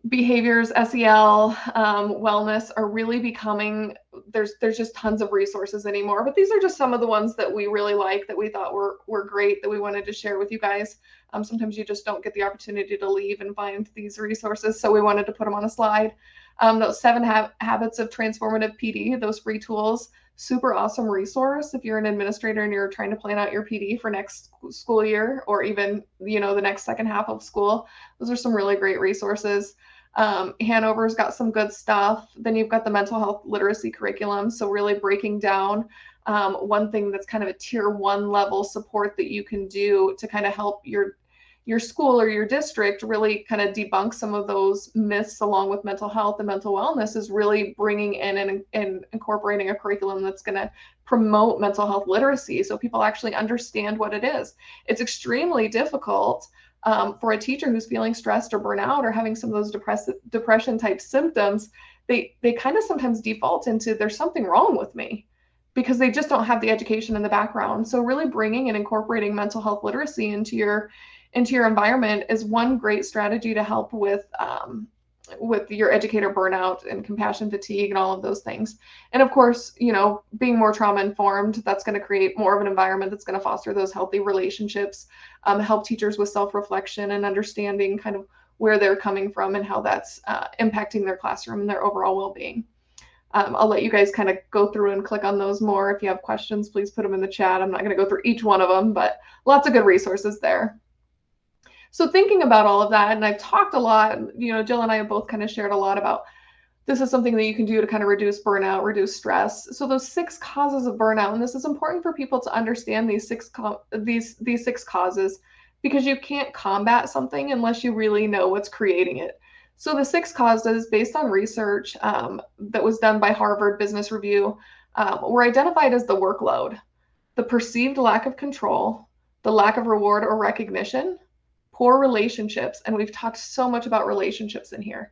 behaviors, SEL, wellness are really becoming, there's just tons of resources anymore, but these are just some of the ones that we really like, that we thought were great, that we wanted to share with you guys. Sometimes you just don't get the opportunity to leave and find these resources, so we wanted to put them on a slide. Those 7 habits of transformative PD, those free tools, super awesome resource if you're an administrator and you're trying to plan out your PD for next school year, or even the next second half of school. Those are some really great resources. Hanover's got some good stuff. Then you've got the mental health literacy curriculum, so really breaking down one thing that's kind of a tier 1 level support that you can do to kind of help your your school or your district really kind of debunk some of those myths along with mental health and mental wellness is really bringing in and incorporating a curriculum that's going to promote mental health literacy so people actually understand what it is. It's extremely difficult for a teacher who's feeling stressed or burnout or having some of those depression type symptoms. They kind of sometimes default into there's something wrong with me because they just don't have the education in the background. So really bringing and incorporating mental health literacy into your environment is one great strategy to help with your educator burnout and compassion fatigue and all of those things. And of course, being more trauma informed, that's going to create more of an environment that's going to foster those healthy relationships, help teachers with self-reflection and understanding kind of where they're coming from and how that's impacting their classroom and their overall well-being. I'll let you guys kind of go through and click on those more. If you have questions, please put them in the chat. I'm not going to go through each one of them, but lots of good resources there. So thinking about all of that, and I've talked a lot, Jill and I have both kind of shared a lot about this is something that you can do to kind of reduce burnout, reduce stress. So those 6 causes of burnout, and this is important for people to understand these six causes, because you can't combat something unless you really know what's creating it. So the 6 causes, based on research that was done by Harvard Business Review, were identified as the workload, the perceived lack of control, the lack of reward or recognition, poor relationships, and we've talked so much about relationships in here,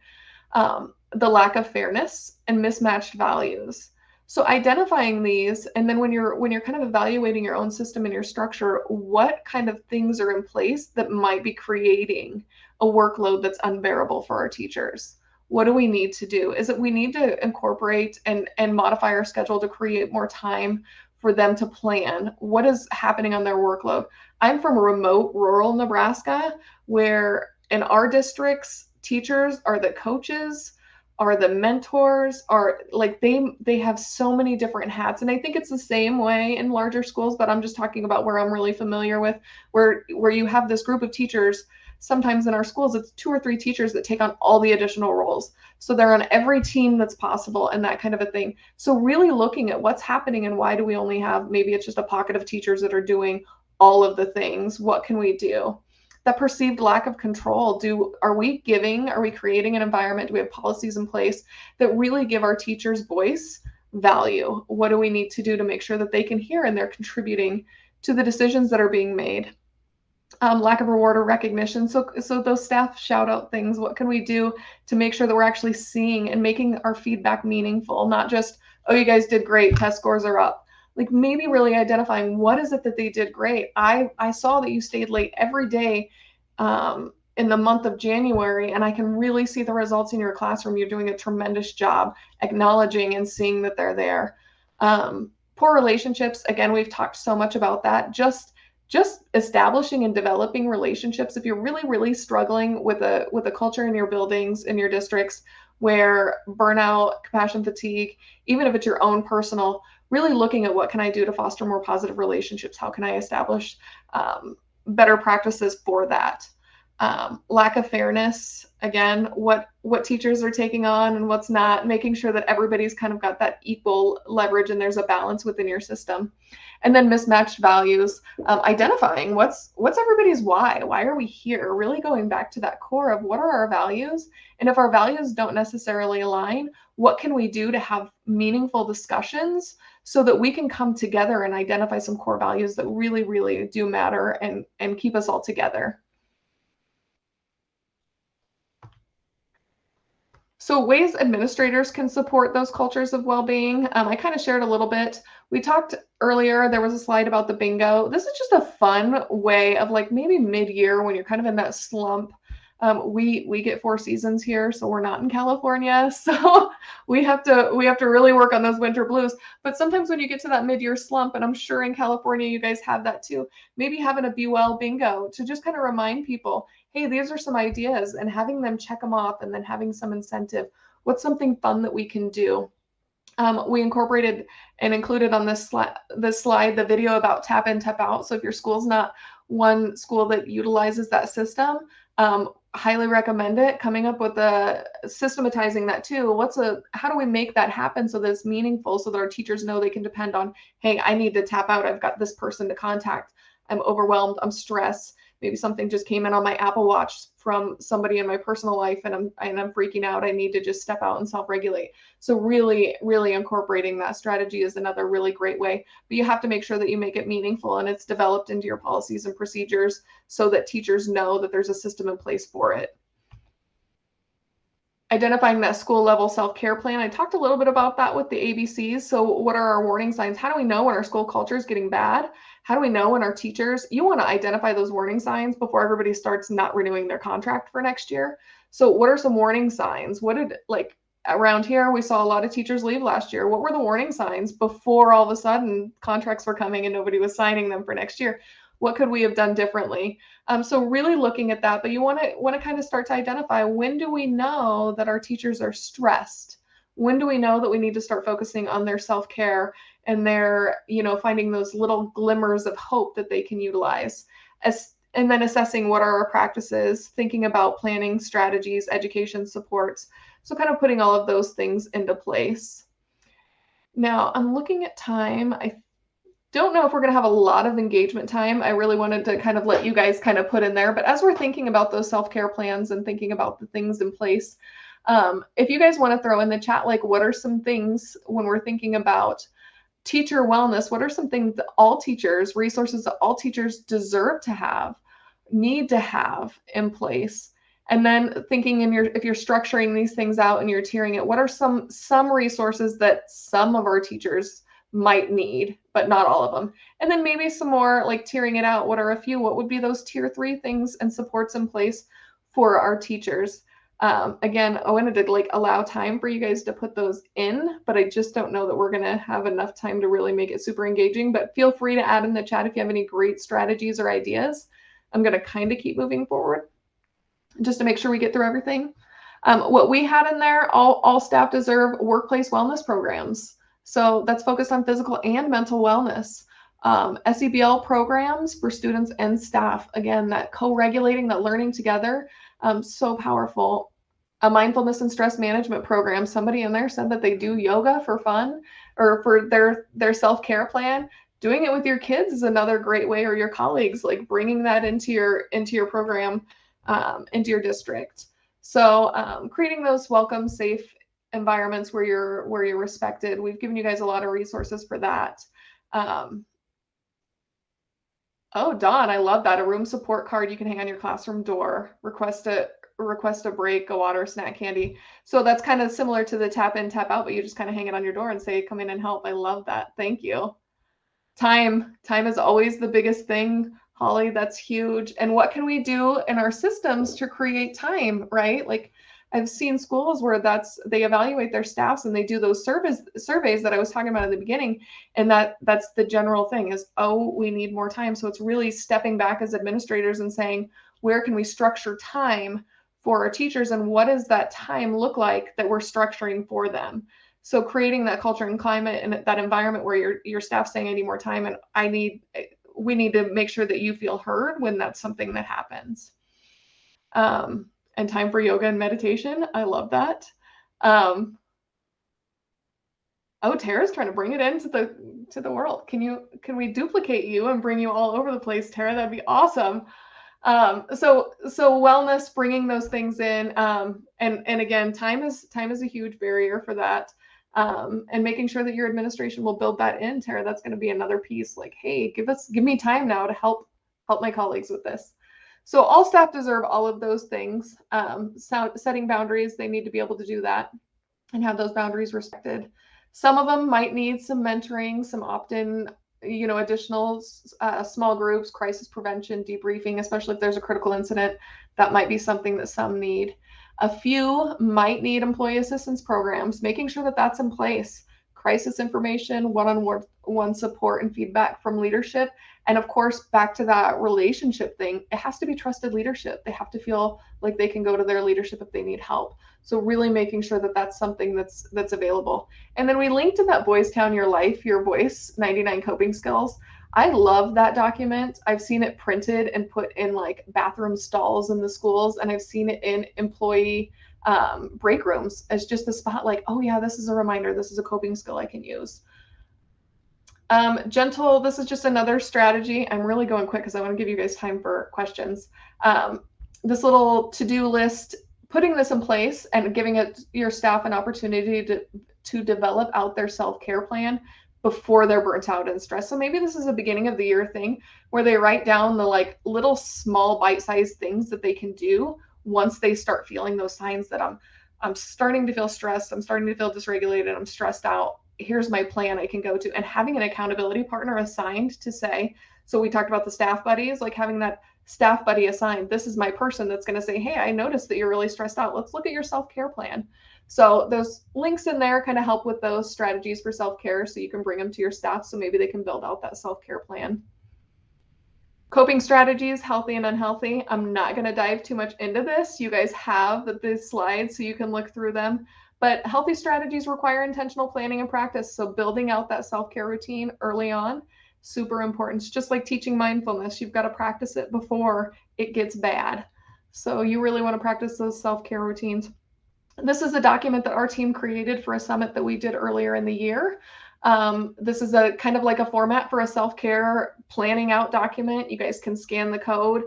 the lack of fairness, and mismatched values. So identifying these, and then when you're kind of evaluating your own system and your structure, what kind of things are in place that might be creating a workload that's unbearable for our teachers? What do we need to do? Is it we need to incorporate and modify our schedule to create more time for them to plan what is happening on their workload? I'm from remote rural Nebraska, where in our districts, teachers are the coaches, are the mentors, are like they have so many different hats. And I think it's the same way in larger schools, but I'm just talking about where I'm really familiar with, where you have this group of teachers. Sometimes in our schools, it's 2 or 3 teachers that take on all the additional roles. So they're on every team that's possible and that kind of a thing. So really looking at what's happening and why do we only have, maybe it's just a pocket of teachers that are doing all of the things. What can we do? That perceived lack of control. Are we creating an environment? Do we have policies in place that really give our teachers voice, value? What do we need to do to make sure that they can hear and they're contributing to the decisions that are being made? Lack of reward or recognition. So those staff shout out things. What can we do to make sure that we're actually seeing and making our feedback meaningful? Not just, oh, you guys did great, test scores are up. Like maybe really identifying what is it that they did great. I saw that you stayed late every day in the month of January, and I can really see the results in your classroom. You're doing a tremendous job acknowledging and seeing that they're there. Poor relationships. Again, we've talked so much about that. Just establishing and developing relationships. If you're really, really struggling with a culture in your buildings, in your districts, where burnout, compassion fatigue, even if it's your own personal, really looking at what can I do to foster more positive relationships? How can I establish better practices for that? Lack of fairness, again, what teachers are taking on and what's not, making sure that everybody's kind of got that equal leverage and there's a balance within your system. And then mismatched values, identifying what's everybody's why are we here, really going back to that core of what are our values, and if our values don't necessarily align, what can we do to have meaningful discussions so that we can come together and identify some core values that really, really do matter and keep us all together. So ways administrators can support those cultures of well-being. I kind of shared a little bit. We talked earlier, there was a slide about the bingo. This is just a fun way of like maybe mid-year when you're kind of in that slump. We get 4 seasons here, so we're not in California. So we have to really work on those winter blues. But sometimes when you get to that mid-year slump, and I'm sure in California you guys have that too, maybe having a Be Well bingo to just kind of remind people, hey, these are some ideas, and having them check them off and then having some incentive. What's something fun that we can do? We incorporated and included on this slide the video about tap in, tap out. So if your school's not one school that utilizes that system, highly recommend it. Coming up with systematizing that too. How do we make that happen so that it's meaningful, so that our teachers know they can depend on, hey, I need to tap out. I've got this person to contact. I'm overwhelmed. I'm stressed. Maybe something just came in on my Apple Watch from somebody in my personal life, and I'm freaking out. I need to just step out and self-regulate. So really, really incorporating that strategy is another really great way. But you have to make sure that you make it meaningful and it's developed into your policies and procedures so that teachers know that there's a system in place for it. Identifying that school level self-care plan. I talked a little bit about that with the ABCs. So what are our warning signs? How do we know when our school culture is getting bad? How do we know when our teachers, you want to identify those warning signs before everybody starts not renewing their contract for next year. So what are some warning signs? What did, like around here, we saw a lot of teachers leave last year. What were the warning signs before all of a sudden contracts were coming and nobody was signing them for next year? What could we have done differently? So really looking at that, but you want to kind of start to identify, when do we know that our teachers are stressed? When do we know that we need to start focusing on their self-care and their, finding those little glimmers of hope that they can utilize? And then assessing what are our practices, thinking about planning strategies, education supports. So kind of putting all of those things into place. Now I'm looking at time. I don't know if we're going to have a lot of engagement time. I really wanted to kind of let you guys kind of put in there. But as we're thinking about those self-care plans and thinking about the things in place, if you guys want to throw in the chat, like what are some things when we're thinking about teacher wellness, what are some things that all teachers, resources that all teachers deserve to have, need to have in place? And then thinking if you're structuring these things out and you're tiering it, what are some resources that some of our teachers might need, but not all of them? And then maybe some more like tiering it out. What are a few? What would be those tier 3 things and supports in place for our teachers? Again, I wanted to like allow time for you guys to put those in, but I just don't know that we're going to have enough time to really make it super engaging. But feel free to add in the chat if you have any great strategies or ideas. I'm going to kind of keep moving forward just to make sure we get through everything. What we had in there, all staff deserve workplace wellness programs. So that's focused on physical and mental wellness. SEBL programs for students and staff. Again, that co-regulating, that learning together, so powerful. A mindfulness and stress management program. Somebody in there said that they do yoga for fun or for their self-care plan. Doing it with your kids is another great way, or your colleagues, like bringing that into your program, into your district. So creating those welcome, safe environments where you're respected. We've given you guys a lot of resources for that. Oh, Dawn, I love that. A room support card you can hang on your classroom door. Request a break, a water, snack, candy. So that's kind of similar to the tap in, tap out, but you just kind of hang it on your door and say, come in and help. I love that. Thank you. Time is always the biggest thing, Holly. That's huge. And what can we do in our systems to create time, right? Like I've seen schools where they evaluate their staffs and they do those surveys that I was talking about at the beginning. And that's the general thing is, oh, we need more time. So it's really stepping back as administrators and saying, where can we structure time for our teachers, and what does that time look like that we're structuring for them? So creating that culture and climate and that environment where your staff saying, I need more time, and we need to make sure that you feel heard when that's something that happens. And time for yoga and meditation. I love that. Oh, Tara's trying to bring it into the world. Can we duplicate you and bring you all over the place, Tara? That'd be awesome. So wellness, bringing those things in, and again, time is a huge barrier for that. And making sure that your administration will build that in, Tara. That's going to be another piece. Like, hey, give me time now to help my colleagues with this. So all staff deserve all of those things. Setting boundaries, they need to be able to do that and have those boundaries respected. Some of them might need some mentoring, some opt-in, additional small groups, crisis prevention, debriefing, especially if there's a critical incident. That might be something that some need. A few might need employee assistance programs, making sure that that's in place. Crisis information, one-on-one support and feedback from leadership. And of course, back to that relationship thing, it has to be trusted leadership. They have to feel like they can go to their leadership if they need help. So really making sure that that's something that's available. And then we linked to that Boys Town Your Life, Your Voice, 99 coping skills. I love that document. I've seen it printed and put in like bathroom stalls in the schools, and I've seen it in employee break rooms as just a spot like, oh yeah, this is a reminder. This is a coping skill I can use. Gentle, this is just another strategy. I'm really going quick because I want to give you guys time for questions. This little to-do list, putting this in place and giving your staff an opportunity to develop out their self-care plan before they're burnt out and stressed. So maybe this is a beginning of the year thing where they write down the like little small bite-sized things that they can do once they start feeling those signs that I'm starting to feel stressed, I'm starting to feel dysregulated, I'm stressed out. Here's my plan I can go to, and having an accountability partner assigned to say, so we talked about the staff buddies, like having that staff buddy assigned, this is my person that's going to say, hey, I noticed that you're really stressed out. Let's look at your self-care plan. So those links in there kind of help with those strategies for self-care, so you can bring them to your staff so maybe they can build out that self-care plan. Coping strategies, healthy and unhealthy. I'm not going to dive too much into this. You guys have these slides so you can look through them. But healthy strategies require intentional planning and practice. So building out that self-care routine early on, super important. It's just like teaching mindfulness. You've got to practice it before it gets bad. So you really want to practice those self-care routines. This is a document that our team created for a summit that we did earlier in the year. This is a kind of like a format for a self-care planning out document. You guys can scan the code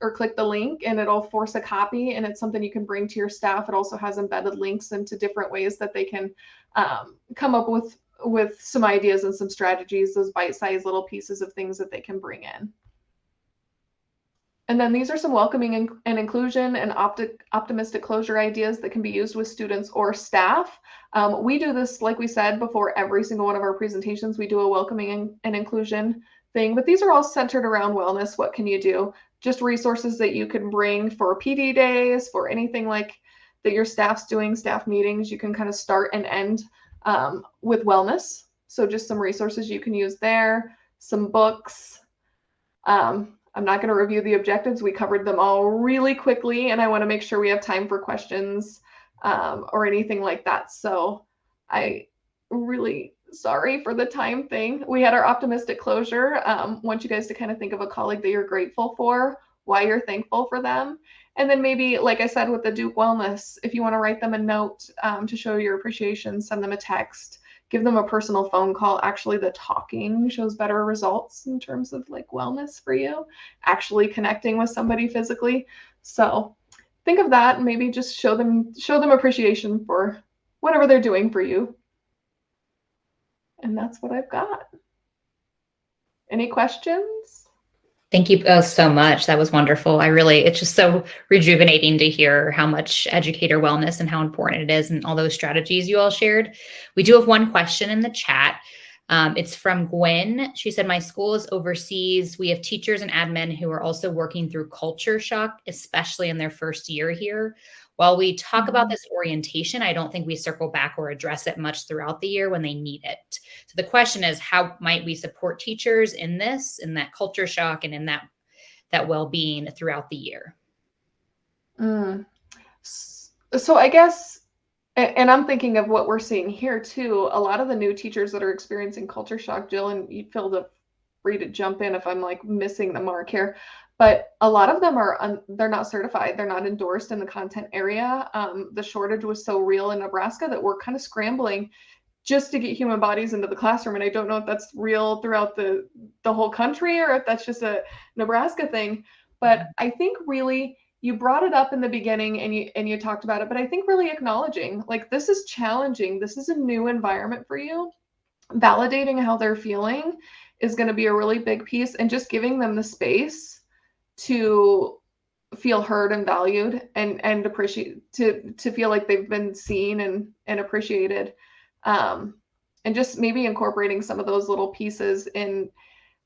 or click the link and it'll force a copy, and it's something you can bring to your staff. It also has embedded links into different ways that they can come up with some ideas and some strategies, those bite-sized little pieces of things that they can bring in. And then these are some welcoming and inclusion and optimistic closure ideas that can be used with students or staff. We do this, like we said, before every single one of our presentations. We do a welcoming and inclusion thing, but these are all centered around wellness. What can you do? Just resources that you can bring for PD days, for anything like that your staff's doing, staff meetings. You can kind of start and end with wellness. So just some resources you can use there, some books. I'm not going to review the objectives. We covered them all really quickly, and I want to make sure we have time for questions or anything like that. So I really sorry for the time thing. We had our optimistic closure. Want you guys to kind of think of a colleague that you're grateful for, why you're thankful for them. And then maybe, like I said, with the Duke Wellness, if you want to write them a note to show your appreciation, send them a text, give them a personal phone call. Actually, the talking shows better results in terms of like wellness for you, actually connecting with somebody physically. So think of that and maybe just show them appreciation for whatever they're doing for you. And that's what I've got. Any questions? Thank you so much. That was wonderful. It's just so rejuvenating to hear how much educator wellness and how important it is and all those strategies you all shared. We do have one question in the chat. It's from Gwen. She said, my school is overseas. We have teachers and admin who are also working through culture shock, especially in their first year here. While we talk about this orientation, I don't think we circle back or address it much throughout the year when they need it. So the question is, how might we support teachers in that culture shock and in that well-being throughout the year? So I guess, and I'm thinking of what we're seeing here too, a lot of the new teachers that are experiencing culture shock, Jill, and you feel free to jump in if I'm like missing the mark here. But a lot of them they're not certified. They're not endorsed in the content area. The shortage was so real in Nebraska that we're kind of scrambling just to get human bodies into the classroom. And I don't know if that's real throughout the whole country or if that's just a Nebraska thing. But I think really you brought it up in the beginning and you talked about it, but I think really acknowledging like this is challenging. This is a new environment for you. Validating how they're feeling is going to be a really big piece, and just giving them the space to feel heard and valued and appreciate to feel like they've been seen and appreciated, and just maybe incorporating some of those little pieces in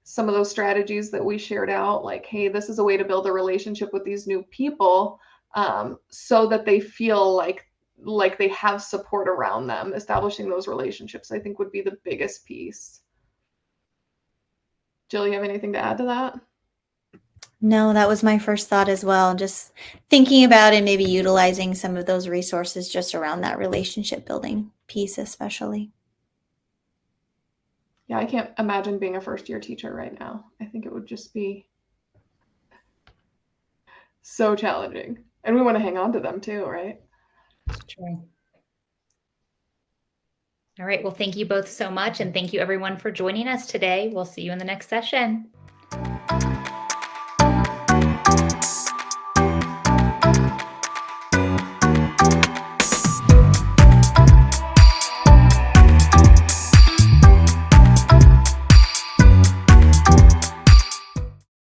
some of those strategies that we shared out, like, hey, this is a way to build a relationship with these new people, so that they feel like they have support around them. Establishing those relationships, I think, would be the biggest piece. Jill, you have anything to add to that? No, that was my first thought as well. Just thinking about and maybe utilizing some of those resources just around that relationship building piece, especially. Yeah, I can't imagine being a first-year teacher right now. I think it would just be so challenging. And we want to hang on to them too, right? True. All right. Well, thank you both so much. And thank you everyone for joining us today. We'll see you in the next session.